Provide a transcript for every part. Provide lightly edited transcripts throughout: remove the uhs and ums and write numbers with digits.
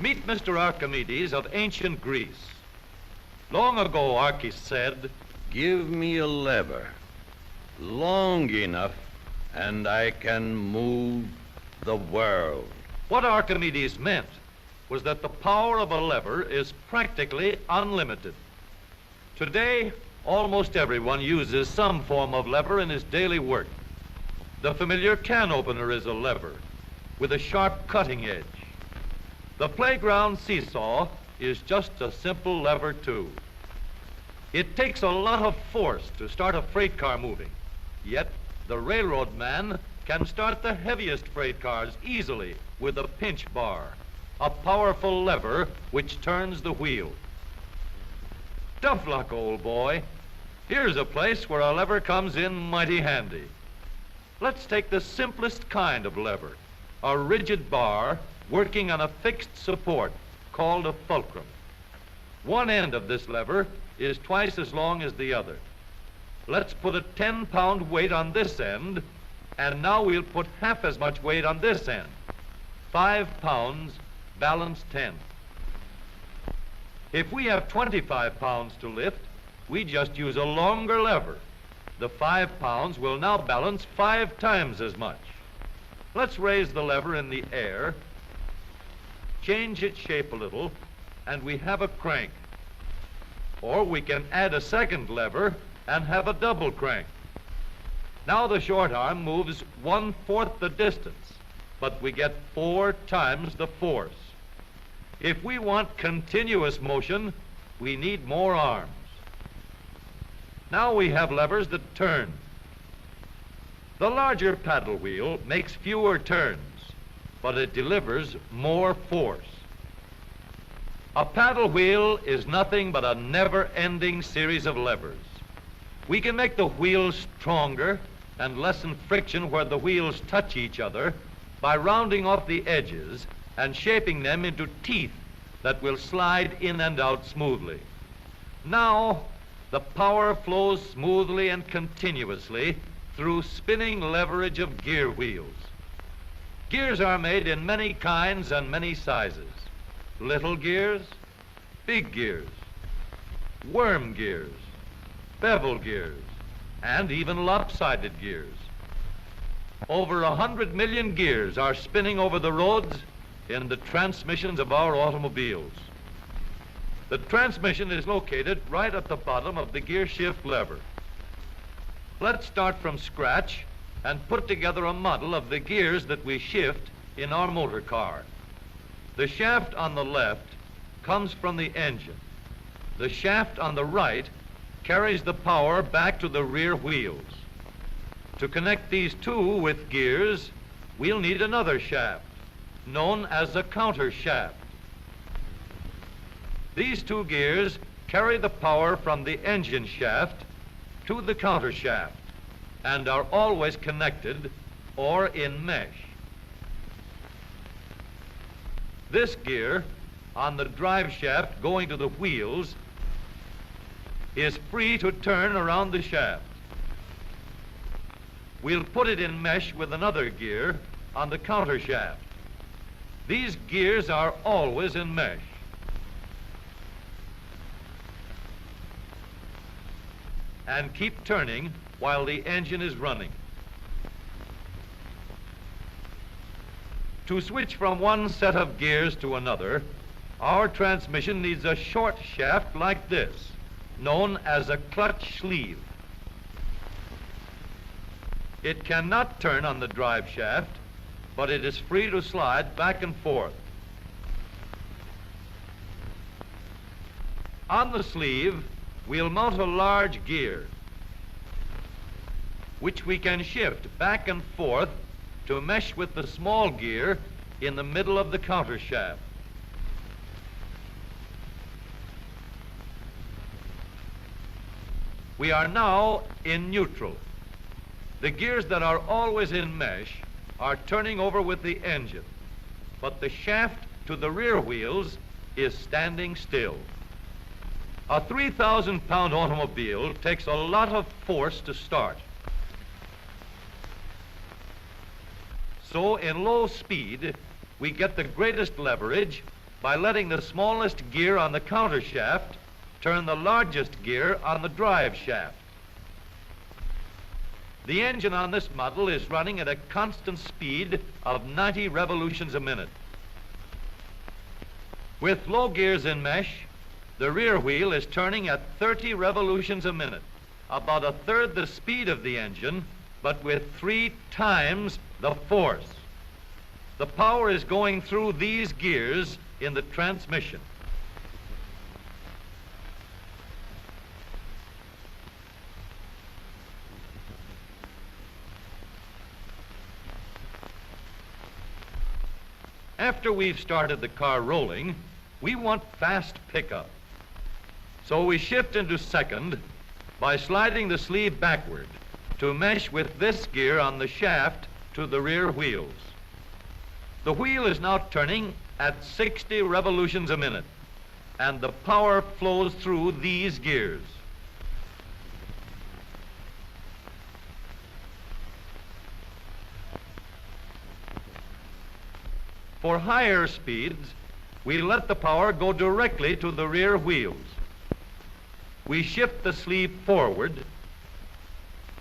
Meet Mr. Archimedes of ancient Greece. Long ago, Archie said, "Give me a lever long enough, and I can move the world." What Archimedes meant was that the power of a lever is practically unlimited. Today, almost everyone uses some form of lever in his daily work. The familiar can opener is a lever with a sharp cutting edge. The playground seesaw is just a simple lever too. It takes a lot of force to start a freight car moving, yet the railroad man can start the heaviest freight cars easily with a pinch bar, a powerful lever which turns the wheel. Tough luck, old boy. Here's a place where a lever comes in mighty handy. Let's take the simplest kind of lever, a rigid bar working on a fixed support called a fulcrum. One end of this lever is twice as long as the other. Let's put a 10-pound weight on this end, and now we'll put half as much weight on this end. 5 pounds, balance 10. If we have 25 pounds to lift, we just use a longer lever. The 5 pounds will now balance 5 times as much. Let's raise the lever in the air, change its shape a little, and we have a crank. Or we can add a second lever and have a double crank. Now the short arm moves 1/4 the distance, but we get 4 times the force. If we want continuous motion, we need more arms. Now we have levers that turn. The larger paddle wheel makes fewer turns, but it delivers more force. A paddle wheel is nothing but a never-ending series of levers. We can make the wheels stronger and lessen friction where the wheels touch each other by rounding off the edges and shaping them into teeth that will slide in and out smoothly. Now, the power flows smoothly and continuously through spinning leverage of gear wheels. Gears are made in many kinds and many sizes. Little gears, big gears, worm gears, bevel gears, and even lopsided gears. Over 100 million gears are spinning over the roads in the transmissions of our automobiles. The transmission is located right at the bottom of the gear shift lever. Let's start from scratch and put together a model of the gears that we shift in our motor car. The shaft on the left comes from the engine. The shaft on the right carries the power back to the rear wheels. To connect these two with gears, we'll need another shaft, known as a counter shaft. These two gears carry the power from the engine shaft to the counter shaft and are always connected or in mesh. This gear on the drive shaft going to the wheels is free to turn around the shaft. We'll put it in mesh with another gear on the counter shaft. These gears are always in mesh. And keep turning while the engine is running. To switch from one set of gears to another, our transmission needs a short shaft like this, known as a clutch sleeve. It cannot turn on the drive shaft, but it is free to slide back and forth. On the sleeve, we'll mount a large gear, which we can shift back and forth to mesh with the small gear in the middle of the counter shaft. We are now in neutral. The gears that are always in mesh are turning over with the engine, but the shaft to the rear wheels is standing still. A 3,000-pound automobile takes a lot of force to start. So in low speed, we get the greatest leverage by letting the smallest gear on the counter shaft turn the largest gear on the drive shaft. The engine on this model is running at a constant speed of 90 revolutions a minute. With low gears in mesh, the rear wheel is turning at 30 revolutions a minute, about a third the speed of the engine, but with 3 times the force. The power is going through these gears in the transmission. After we've started the car rolling, we want fast pickup. So we shift into second by sliding the sleeve backward to mesh with this gear on the shaft to the rear wheels. The wheel is now turning at 60 revolutions a minute, and the power flows through these gears. For higher speeds, we let the power go directly to the rear wheels. We shift the sleeve forward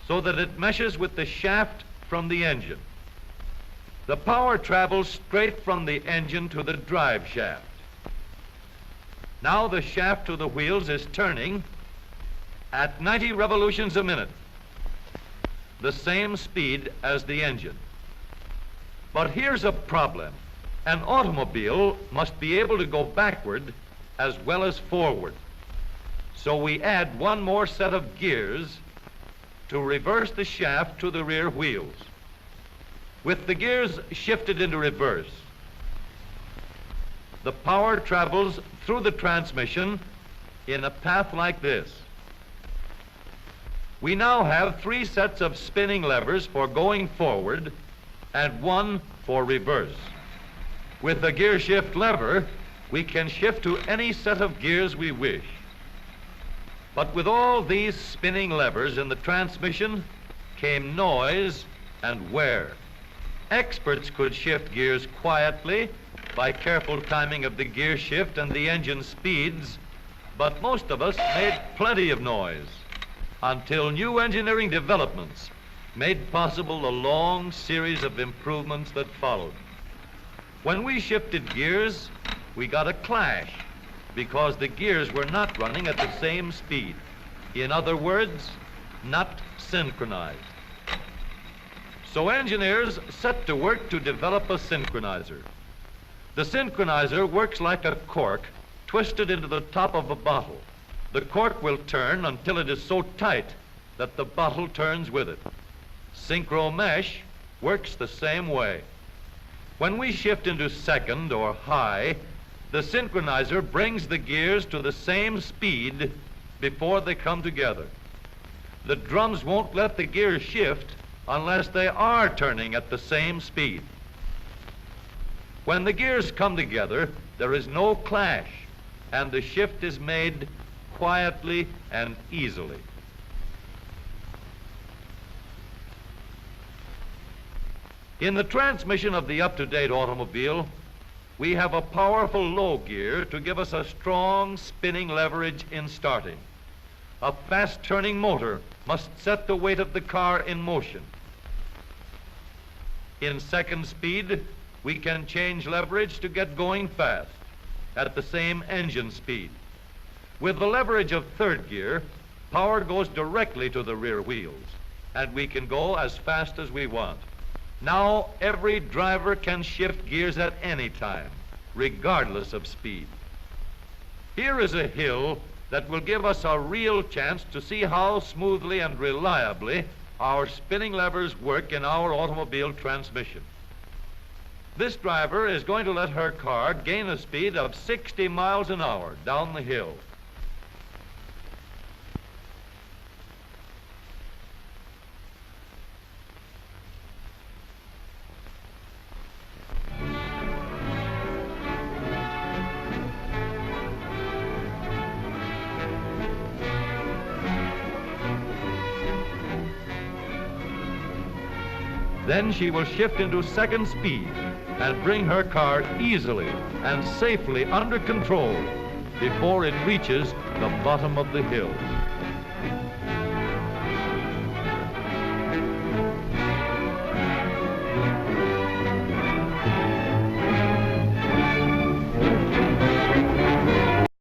so that it meshes with the shaft from the engine. The power travels straight from the engine to the drive shaft. Now the shaft to the wheels is turning at 90 revolutions a minute, the same speed as the engine. But here's a problem. An automobile must be able to go backward as well as forward. So we add one more set of gears to reverse the shaft to the rear wheels. With the gears shifted into reverse, the power travels through the transmission in a path like this. We now have 3 sets of spinning levers for going forward and 1 for reverse. With the gear shift lever, we can shift to any set of gears we wish. But with all these spinning levers in the transmission came noise and wear. Experts could shift gears quietly by careful timing of the gear shift and the engine speeds, but most of us made plenty of noise until new engineering developments made possible the long series of improvements that followed. When we shifted gears, we got a clash because the gears were not running at the same speed. In other words, not synchronized. So engineers set to work to develop a synchronizer. The synchronizer works like a cork twisted into the top of a bottle. The cork will turn until it is so tight that the bottle turns with it. Synchro mesh works the same way. When we shift into second or high, the synchronizer brings the gears to the same speed before they come together. The drums won't let the gears shift unless they are turning at the same speed. When the gears come together, there is no clash, and the shift is made quietly and easily. In the transmission of the up-to-date automobile, we have a powerful low gear to give us a strong spinning leverage in starting. A fast-turning motor must set the weight of the car in motion. In second speed, we can change leverage to get going fast at the same engine speed. With the leverage of third gear, power goes directly to the rear wheels, and we can go as fast as we want. Now every driver can shift gears at any time, regardless of speed. Here is a hill that will give us a real chance to see how smoothly and reliably our spinning levers work in our automobile transmission. This driver is going to let her car gain a speed of 60 miles an hour down the hill. Then she will shift into second speed and bring her car easily and safely under control before it reaches the bottom of the hill.